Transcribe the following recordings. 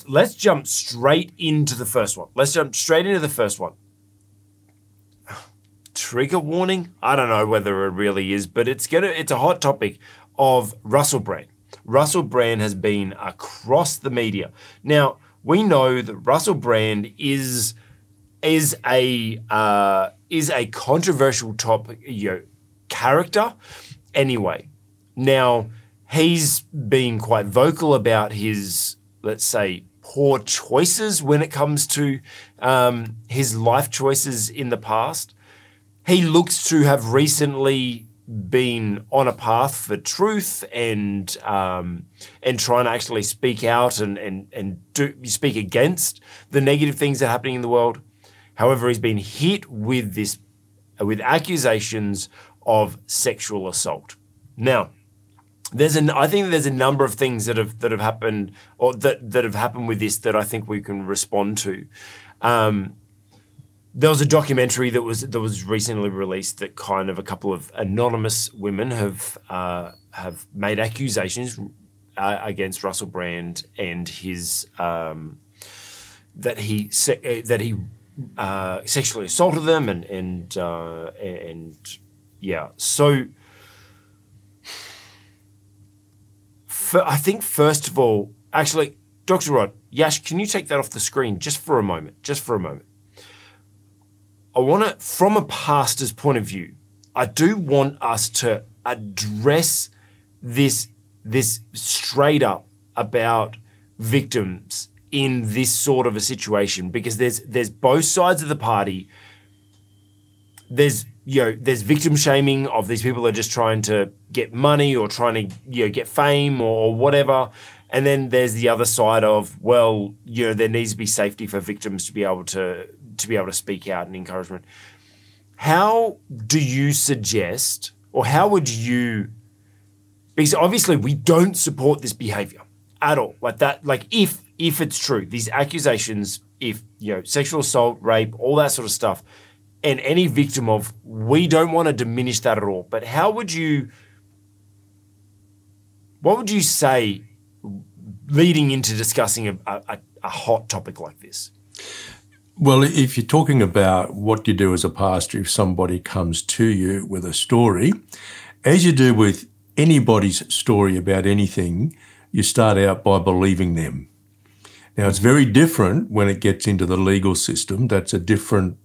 let's jump straight into the first one. Trigger warning? I don't know whether it really is, but it's a hot topic of Russell Brand. Russell Brand has been across the media. Now, we know that Russell Brand is a controversial character anyway. Now, he's been quite vocal about his, let's say, poor choices when it comes to his life choices in the past. He looks to have recently been on a path for truth and trying to actually speak out and speak against the negative things that are happening in the world. However, he's been hit with accusations of sexual assault. Now, I think there's a number of things that have happened or that have happened with this that I think we can respond to. There was a documentary that was recently released that kind of a couple of anonymous women have made accusations against Russell Brand and his that he sexually assaulted them and yeah. So I think first of all, actually, Dr. Rod, Yash, can you take that off the screen just for a moment? I want to, from a pastor's point of view, I do want us to address this straight up about victims in this sort of a situation, because there's both sides of the party. There's victim shaming of these people that are just trying to get money or trying to get fame or whatever. And then there's the other side of, well, there needs to be safety for victims to be able to speak out and encouragement. How do you suggest, or how would you, because obviously we don't support this behavior at all, like that, like if it's true, these accusations, if, sexual assault, rape, all that sort of stuff, and any victim of, we don't want to diminish that at all, but what would you say leading into discussing a hot topic like this? Well, if you're talking about what you do as a pastor if somebody comes to you with a story, as you do with anybody's story about anything, you start out by believing them. Now, it's very different when it gets into the legal system. That's a different,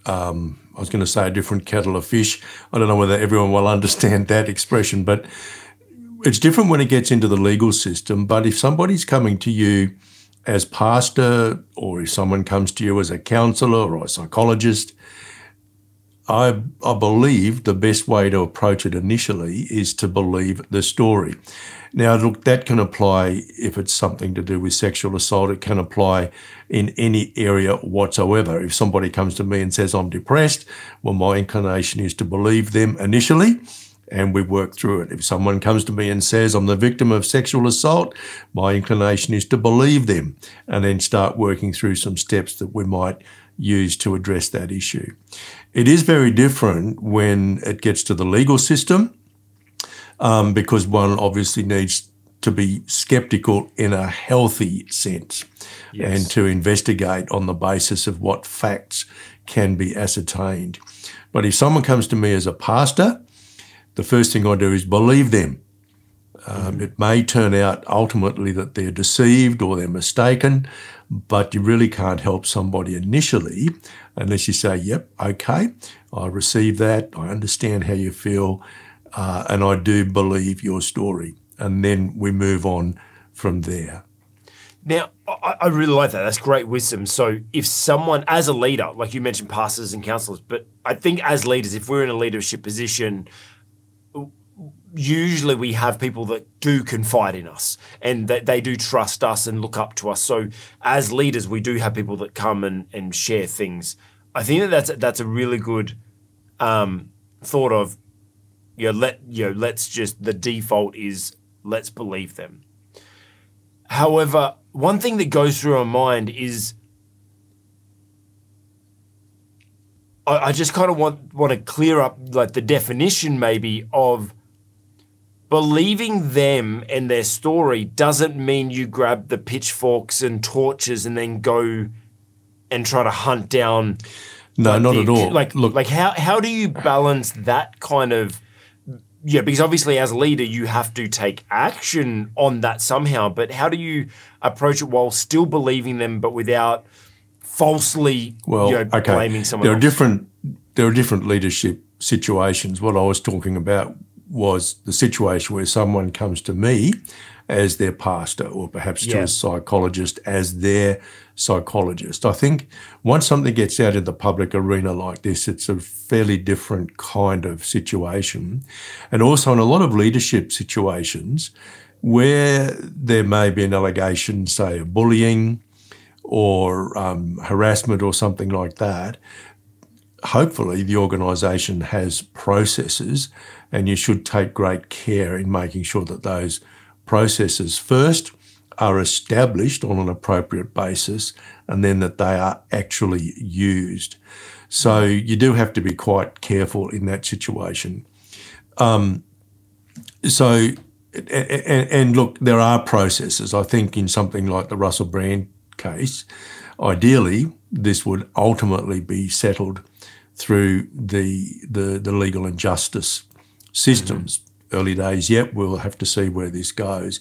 I was going to say a different kettle of fish. I don't know whether everyone will understand that expression, but it's different when it gets into the legal system. But if somebody's coming to you as pastor, or if someone comes to you as a counsellor or a psychologist, I believe the best way to approach it initially is to believe the story. Now, look, that can apply if it's something to do with sexual assault. It can apply in any area whatsoever. If somebody comes to me and says, I'm depressed, well, my inclination is to believe them initially, and we work through it. If someone comes to me and says, I'm the victim of sexual assault, my inclination is to believe them and then start working through some steps that we might use to address that issue. It is very different when it gets to the legal system, because one obviously needs to be skeptical in a healthy sense, yes, and to investigate on the basis of what facts can be ascertained. But if someone comes to me as a pastor, the first thing I do is believe them. It may turn out ultimately that they're deceived or they're mistaken, but you really can't help somebody initially unless you say, yep, okay, I receive that, I understand how you feel, and I do believe your story. And then we move on from there. Now, I really like that. That's great wisdom. So if someone, as a leader, like you mentioned pastors and counselors, but I think as leaders, if we're in a leadership position, usually we have people that do confide in us and that they do trust us and look up to us. So as leaders, we do have people that come and share things. I think that's a really good thought of, let's just, the default is let's believe them. However, one thing that goes through our mind is I just kind of want to clear up like the definition maybe of believing them and their story doesn't mean you grab the pitchforks and torches and then go and try to hunt down. No, not at all. Like how do you balance that kind of, yeah, because obviously as a leader you have to take action on that somehow, but how do you approach it while still believing them but without falsely blaming someone else? There are different leadership situations. What I was talking about was the situation where someone comes to me as their pastor, or perhaps to a psychologist as their psychologist. I think once something gets out in the public arena like this, it's a fairly different kind of situation. And also in a lot of leadership situations where there may be an allegation, say, of bullying or harassment or something like that, hopefully the organisation has processes, and you should take great care in making sure that those processes first are established on an appropriate basis, and then that they are actually used. So you do have to be quite careful in that situation. And look, there are processes. I think in something like the Russell Brand case, ideally this would ultimately be settled through the legal and justice systems. Early days yet, we'll have to see where this goes.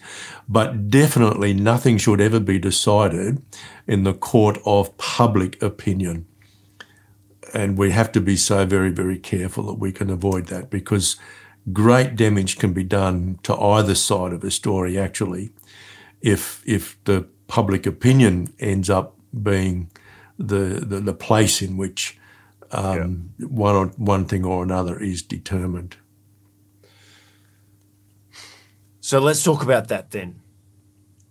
But definitely nothing should ever be decided in the court of public opinion. And we have to be so very, very careful that we can avoid that, because great damage can be done to either side of a story, actually, if the public opinion ends up being the place in which one thing or another is determined. So let's talk about that then.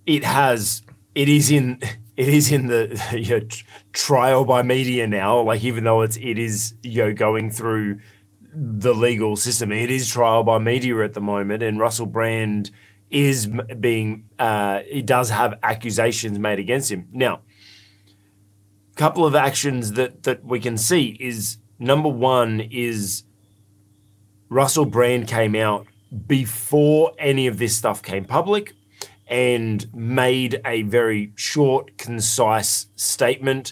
It is in the trial by media now. Like, even though it is going through the legal system, it is trial by media at the moment. And Russell Brand is being he does have accusations made against him now. A couple of actions that we can see is, number one is Russell Brand came out before any of this stuff came public and made a very short, concise statement.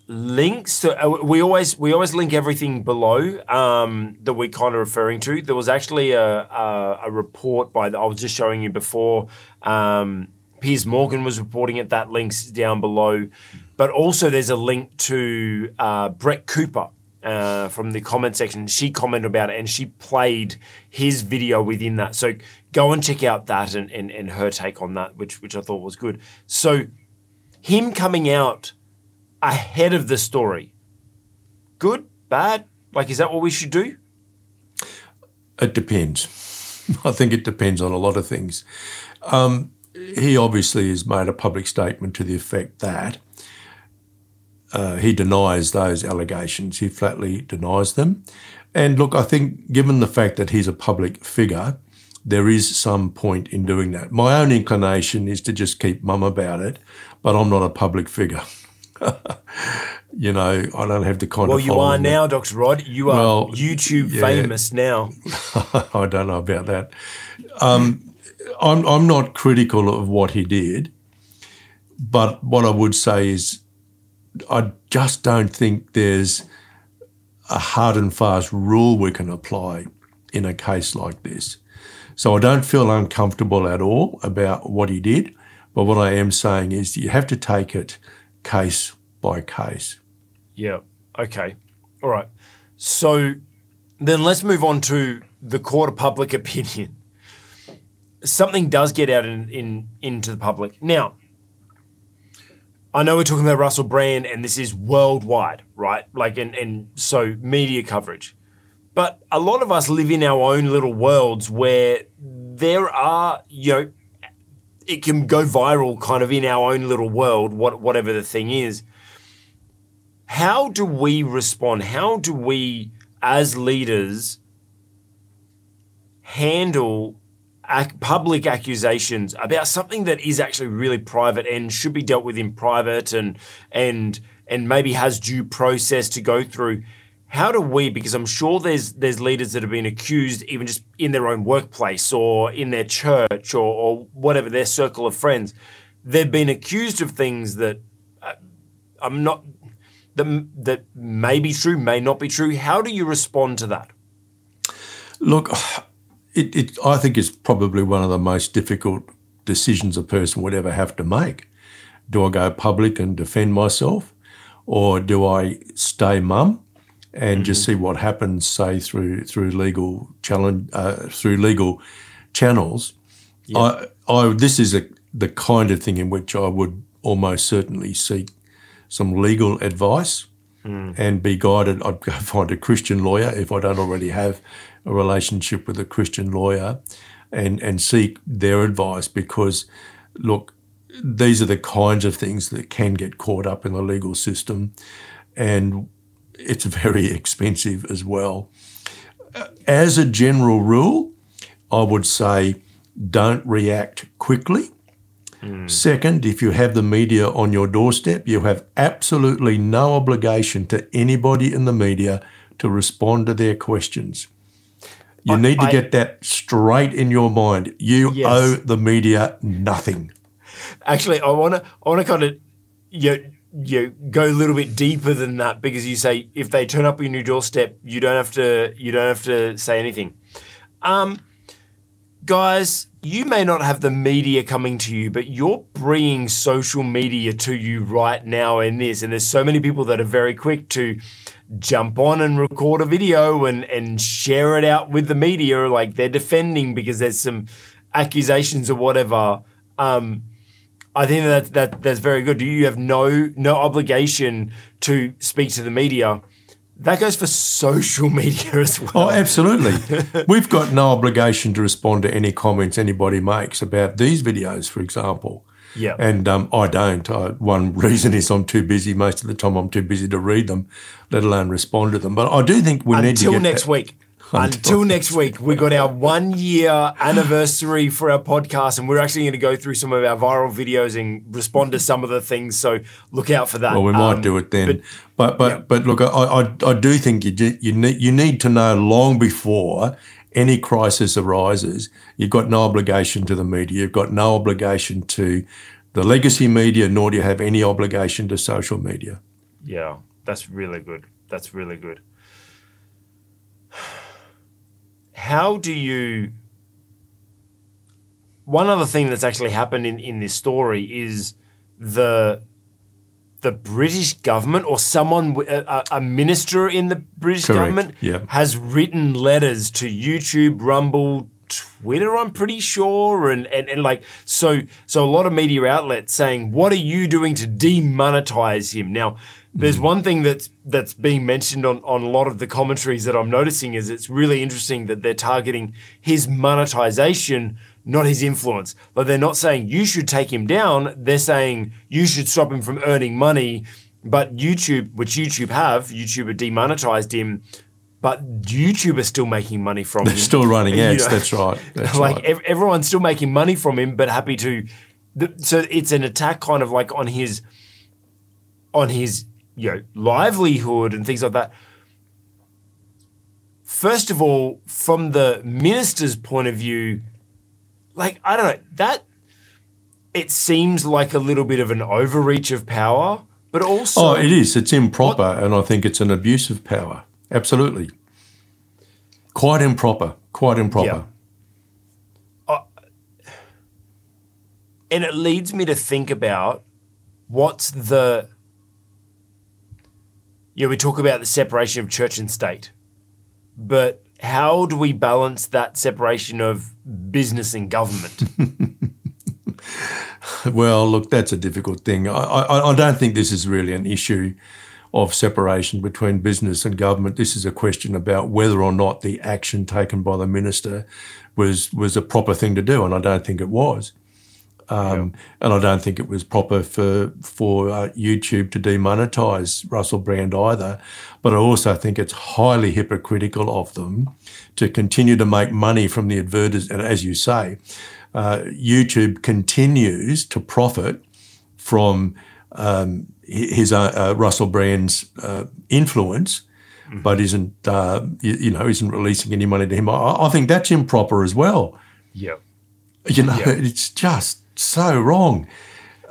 Links to we always link everything below that we're kind of referring to. There was actually a report I was just showing you before. Piers Morgan was reporting it. That link's down below, but also there's a link to Brett Cooper. From the comment section. She commented about it and she played his video within that. So go and check out that and her take on that, which I thought was good. So him coming out ahead of the story, good, bad? Like, is that what we should do? It depends. I think it depends on a lot of things. He obviously has made a public statement to the effect that he denies those allegations. He flatly denies them. And look, I think given the fact that he's a public figure, there is some point in doing that. My own inclination is to just keep mum about it, but I'm not a public figure. I don't have the kind of... Well, you are now, Dr. Rod. You are YouTube famous now. I don't know about that. I'm not critical of what he did, but what I would say is I just don't think there's a hard and fast rule we can apply in a case like this. So I don't feel uncomfortable at all about what he did, but what I am saying is you have to take it case by case. Yeah, okay. All right. So then let's move on to the court of public opinion. Something does get out into the public. Now, I know we're talking about Russell Brand and this is worldwide, right? Like, and so media coverage. But a lot of us live in our own little worlds where there are, it can go viral kind of in our own little world, whatever the thing is. How do we respond? How do we, as leaders, handle public accusations about something that is actually really private and should be dealt with in private and maybe has due process to go through? how do we, because I'm sure there's leaders that have been accused even just in their own workplace or in their church or whatever, their circle of friends, they've been accused of things that that may be true, may not be true. How do you respond to that? Look, I think it's probably one of the most difficult decisions a person would ever have to make. Do I go public and defend myself, or do I stay mum and just see what happens, say through legal challenge through legal channels? Yep. This is the kind of thing in which I would almost certainly seek some legal advice and be guided. I'd go find a Christian lawyer if I don't already have a relationship with a Christian lawyer, and seek their advice, because, look, these are the kinds of things that can get caught up in the legal system, and it's very expensive as well. As a general rule, I would say don't react quickly. Second, if you have the media on your doorstep, you have absolutely no obligation to anybody in the media to respond to their questions. You need to get that straight in your mind. You owe the media nothing. Actually, I want to kind of you go a little bit deeper than that, because you say if they turn up on your doorstep, you don't have to say anything. Guys, you may not have the media coming to you, but you're bringing social media to you right now in this. And there's so many people that are very quick to jump on and record a video and share it out with the media, like they're defending because there's some accusations or whatever. I think that's very good. You have no obligation to speak to the media. That goes for social media as well. Oh, absolutely. We've got no obligation to respond to any comments anybody makes about these videos, for example. Yeah. And I don't. One reason is I'm too busy. Most of the time I'm too busy to read them, let alone respond to them. But I do think we need to get next week. Until next week, we got our 1 year anniversary for our podcast, and we're actually going to go through some of our viral videos and respond to some of the things. So look out for that. Well, we might do it then. But look, I do think you need to know long before any crisis arises. You've got no obligation to the media. You've got no obligation to the legacy media, nor do you have any obligation to social media. Yeah, that's really good. That's really good. How do you... One other thing that's actually happened in this story is the British government, or someone, a minister in the British government, has written letters to YouTube, Rumble, Twitter, I'm pretty sure, and like, so a lot of media outlets saying, what are you doing to demonetize him? Now, there's one thing that's being mentioned on a lot of the commentaries that I'm noticing is it's really interesting that they're targeting his monetization, not his influence. Like, they're not saying you should take him down, they're saying you should stop him from earning money. But YouTube, which YouTube had demonetized him, but YouTube is still making money from him. They're still running ads, that's right. That's like right. Everyone's still making money from him, but happy to. So it's an attack kind of like on his livelihood and things like that. First of all, from the minister's point of view, like, I don't know, that it seems like a little bit of an overreach of power, but also... Oh, it is. It's improper, and I think it's an abuse of power. Absolutely. Quite improper. Quite improper. Yeah. And it leads me to think about what's the... we talk about the separation of church and state, but how do we balance that separation of business and government? Well, look, that's a difficult thing. I don't think this is really an issue of separation between business and government. This is a question about whether or not the action taken by the minister was a proper thing to do, and I don't think it was. And I don't think it was proper for YouTube to demonetize Russell Brand either. But I also think it's highly hypocritical of them to continue to make money from the advertisers. And as you say, YouTube continues to profit from his Russell Brand's influence but isn't isn't releasing any money to him. I think that's improper as well. Yeah. It's just so wrong.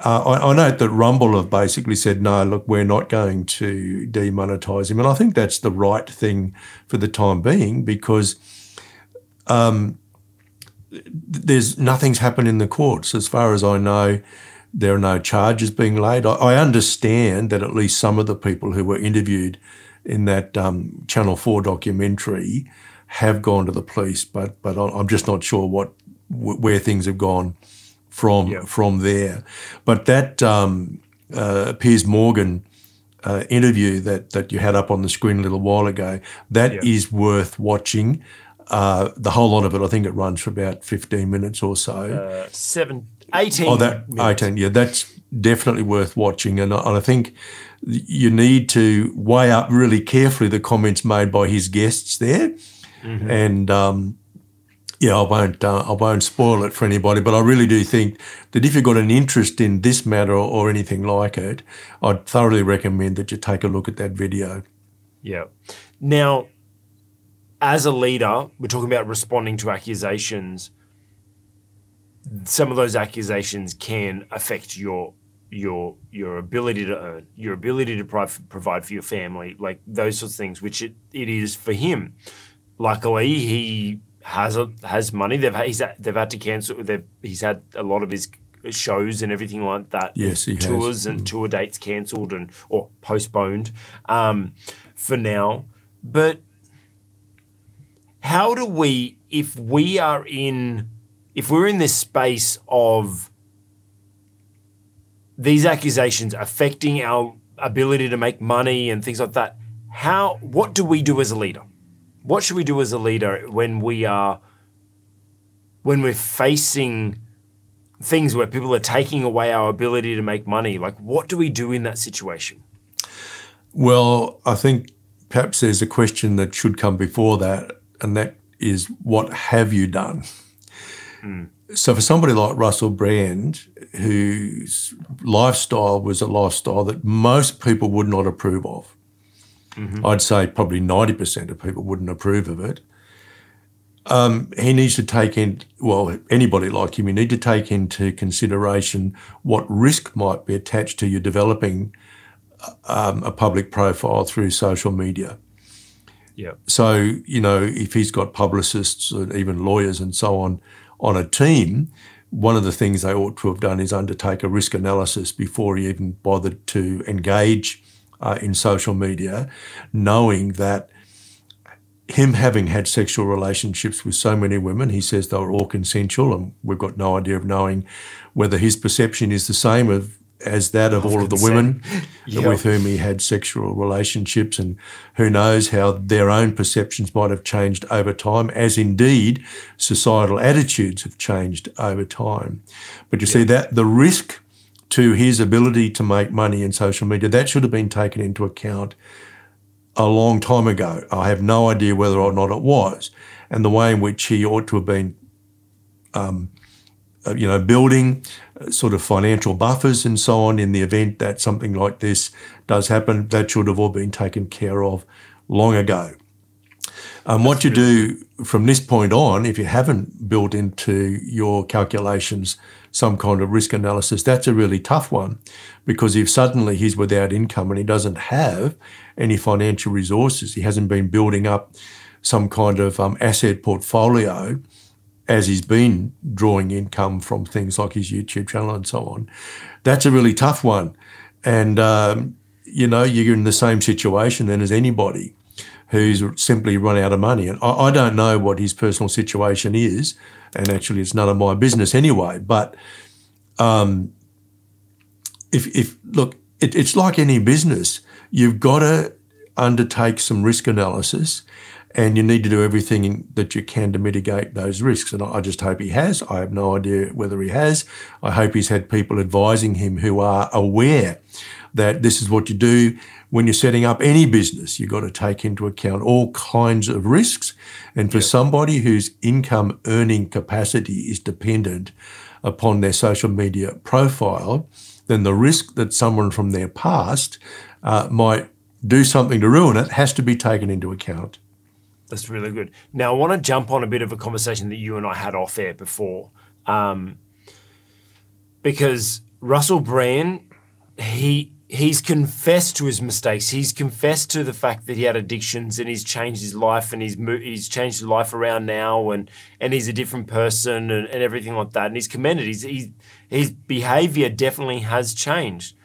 I note that Rumble have basically said, no, look, we're not going to demonetise him. And I think that's the right thing for the time being, because nothing's happened in the courts. As far as I know, there are no charges being laid. I understand that at least some of the people who were interviewed in that Channel 4 documentary have gone to the police, but I'm just not sure where things have gone from there. But that Piers Morgan interview that you had up on the screen a little while ago, that is worth watching. The whole lot of it, I think it runs for about 15 minutes or so. 18 Oh, that minutes. 18, yeah, that's definitely worth watching. And I think you need to weigh up really carefully the comments made by his guests there. Mm-hmm. And I won't spoil it for anybody, but I really do think that if you've got an interest in this matter or anything like it, I'd thoroughly recommend that you take a look at that video. Yeah. Now, as a leader, we're talking about responding to accusations. Some of those accusations can affect your ability to earn, your ability to provide for your family, like those sorts of things, which it is for him. Luckily, he has money. They've had to cancel. He's had a lot of his shows and everything like that. Yes, he tours has. and tour dates cancelled or postponed for now. But how do we, if we're in this space of these accusations affecting our ability to make money and things like that, what do we do as a leader? What should we do as a leader when we're facing things where people are taking away our ability to make money? Like, what do we do in that situation? Well, I think perhaps there's a question that should come before that, and that is, what have you done? So for somebody like Russell Brand, whose lifestyle was a lifestyle that most people would not approve of, I'd say probably 90% of people wouldn't approve of it. He needs to take anybody like him, you need to take into consideration what risk might be attached to you developing a public profile through social media. Yeah. So, if he's got publicists and even lawyers and so on a team, one of the things they ought to have done is undertake a risk analysis before he even bothered to engage in social media, knowing that him having had sexual relationships with so many women, he says they were all consensual, and we've got no idea of knowing whether his perception is the same as that of all of the women with whom he had sexual relationships, and who knows how their own perceptions might have changed over time, as indeed societal attitudes have changed over time. But you see that the risk to his ability to make money in social media, that should have been taken into account a long time ago. I have no idea whether or not it was, and the way in which he ought to have been building sort of financial buffers and so on in the event that something like this does happen, that should have all been taken care of long ago. What you do from this point on, if you haven't built into your calculations some kind of risk analysis, that's a really tough one, because if suddenly he's without income and he doesn't have any financial resources, he hasn't been building up some kind of asset portfolio as he's been drawing income from things like his YouTube channel and so on, that's a really tough one. And, you're in the same situation then as anybody who's simply run out of money. And I don't know what his personal situation is, and actually it's none of my business anyway. But it's like any business. You've got to undertake some risk analysis, and you need to do everything that you can to mitigate those risks. And I just hope he has. I have no idea whether he has. I hope he's had people advising him who are aware that this is what you do when you're setting up any business. You've got to take into account all kinds of risks. And for somebody whose income earning capacity is dependent upon their social media profile, then the risk that someone from their past might do something to ruin it has to be taken into account. That's really good. Now, I want to jump on a bit of a conversation that you and I had off air before, because Russell Brand, he's confessed to his mistakes. He's confessed to the fact that he had addictions, and he's changed his life, and he's changed his life around now, and he's a different person, and everything like that. And he's commended. His behavior definitely has changed.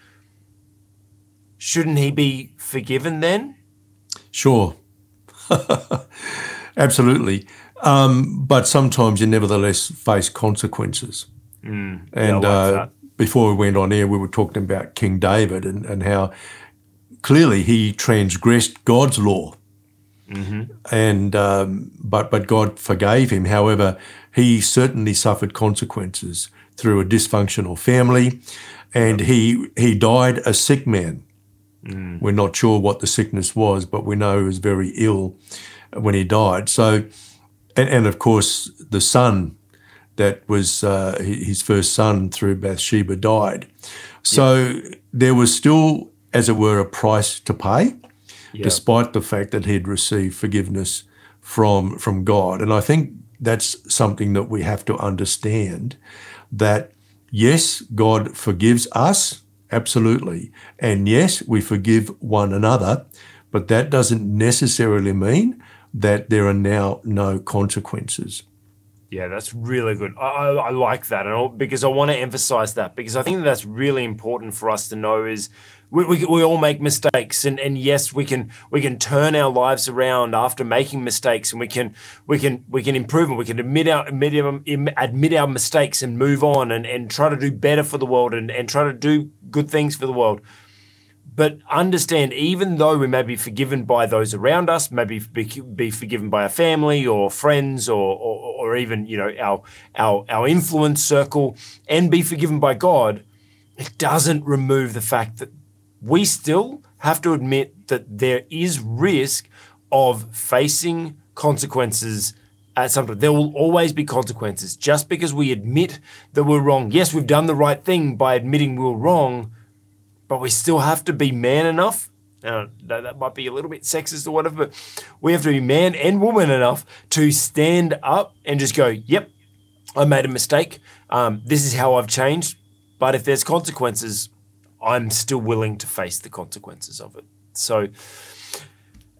Shouldn't he be forgiven then? Sure. Absolutely. But sometimes you nevertheless face consequences. Before we went on air, we were talking about King David and how clearly he transgressed God's law. And but God forgave him. However, he certainly suffered consequences through a dysfunctional family, and he died a sick man. We're not sure what the sickness was, but we know he was very ill when he died. So, and of course, the son that was his first son through Bathsheba died. So there was still, as it were, a price to pay, despite the fact that he'd received forgiveness from God. And I think that's something that we have to understand, that yes, God forgives us, absolutely. And yes, we forgive one another, but that doesn't necessarily mean that there are now no consequences. Yeah, that's really good. I like that, because I want to emphasize that, because I think that's really important for us to know is we all make mistakes, and yes, we can turn our lives around after making mistakes, and we can improve them. We can admit our mistakes and move on and try to do better for the world and try to do good things for the world. But understand, even though we may be forgiven by those around us, maybe be forgiven by our family or friends or even, you know, our influence circle, and be forgiven by God, it doesn't remove the fact that we still have to admit that there is risk of facing consequences at some point. There will always be consequences. Just because we admit that we're wrong, yes, we've done the right thing by admitting we were wrong, but we still have to be man enough. Now, that might be a little bit sexist or whatever, but we have to be man and woman enough to stand up and just go, yep, I made a mistake. This is how I've changed. But if there's consequences, I'm still willing to face the consequences of it. So,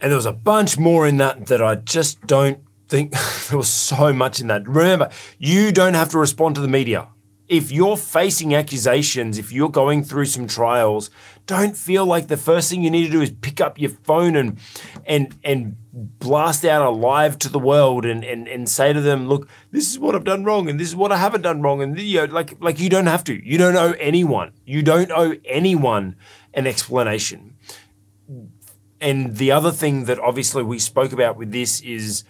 and there was a bunch more in that I just don't think there was so much in that. Remember, you don't have to respond to the media. If you're facing accusations, if you're going through some trials, don't feel like the first thing you need to do is pick up your phone and blast out a live to the world and say to them, look, this is what I've done wrong and this is what I haven't done wrong. And you know, like you don't have to. You don't owe anyone. You don't owe anyone an explanation. And the other thing that obviously we spoke about with this is,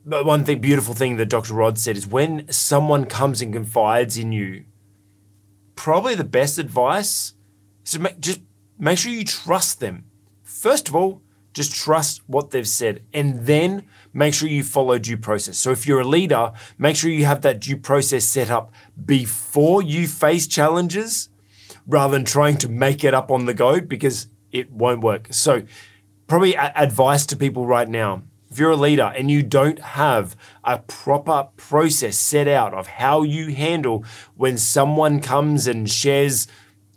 one thing, beautiful thing that Dr. Rod said is, when someone comes and confides in you, probably the best advice is to just make sure you trust them. First of all, just trust what they've said, and then make sure you follow due process. So if you're a leader, make sure you have that due process set up before you face challenges, rather than trying to make it up on the go, because it won't work. So probably advice to people right now: if you're a leader and you don't have a proper process set out of how you handle when someone comes and shares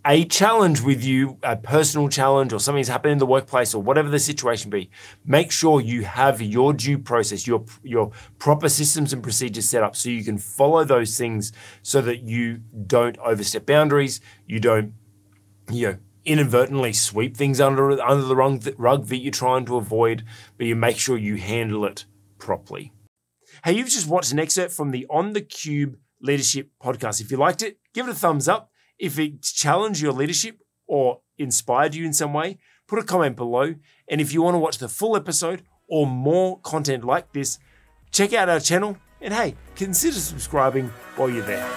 a challenge with you, a personal challenge or something's happened in the workplace or whatever the situation be, make sure you have your due process, your proper systems and procedures set up so you can follow those things, so that you don't overstep boundaries, you don't, inadvertently sweep things under the rug that you're trying to avoid, but you make sure you handle it properly. Hey, you've just watched an excerpt from the On the Cube Leadership Podcast. If you liked it, give it a thumbs up. If it challenged your leadership or inspired you in some way, put a comment below. And if you want to watch the full episode or more content like this, check out our channel. And hey, consider subscribing while you're there.